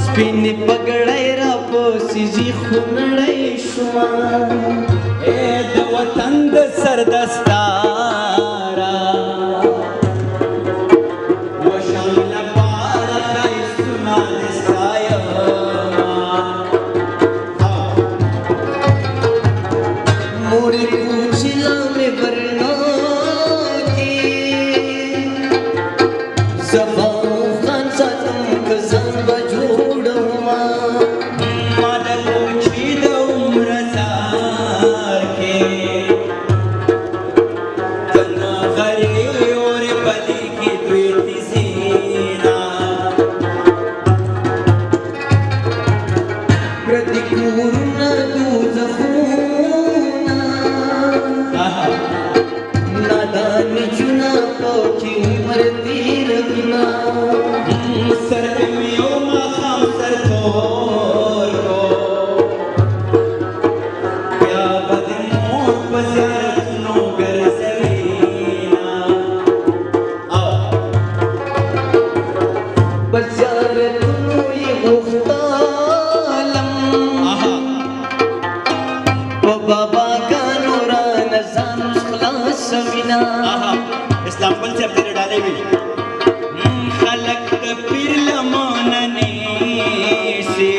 سپین پګړی را پوسیږي خونړی شوما د وطن د سر دستاره وشم لپاره ښایستونه د ستایمه مورې کوچلا مې برنا کې زما خان ساتم که ځان به جوړوما ما د کوچي د عمر سار کې کنه غري اورې پلي کې دوی تیزینا پردي کورونه دوزخونه نادان جنا پکې عمر تېروينا سر مې یو ماښام سر تور کو بیا به د مور په زیارتونو ګرځوينا په زیارتونو یې غوښتلم په باباګانو رانه ځان خلاصوينا اسلام بل صاحب دې ډالۍ ویلي خلق د پیر لمانه نیسي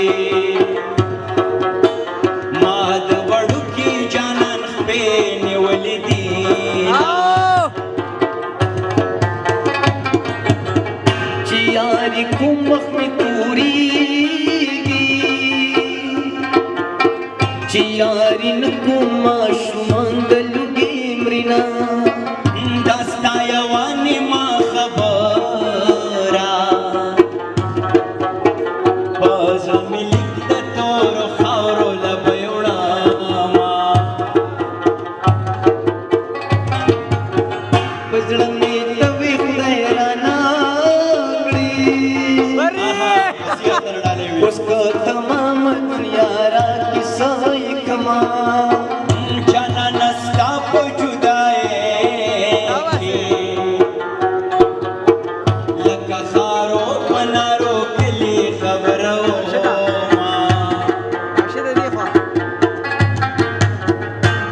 ما د وړوکي جانان خپې نیولې دي چې یاري کوم مخ مې تورېږي چې یاري نه کوم ماشومان د لوګي مړینا دا ستا یوه نیمه خبره بازه مې لیک د تورو خاورو له به یې وړمه په زړه مې توې خدای رانه کړي اوس که تمام دنیا را کیسه یې کما جانانه ستا په جدایۍ کې لکه خارو په نارو کلي خبره وما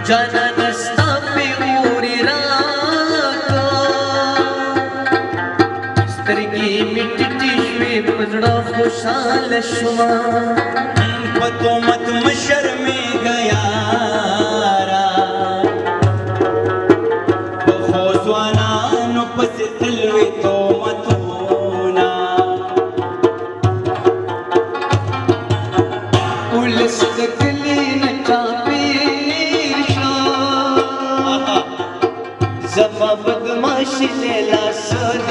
جانانه ستا پیغورې راکړه سترګې مې ټیټې شوې په زړه خوشحاله شومه په تهمت مه شرمېږه یاره پخو ځوانانو پسې تل وي تهمتونه ولس د کلي نه چاپېر شه زما بدماشي له لاسه د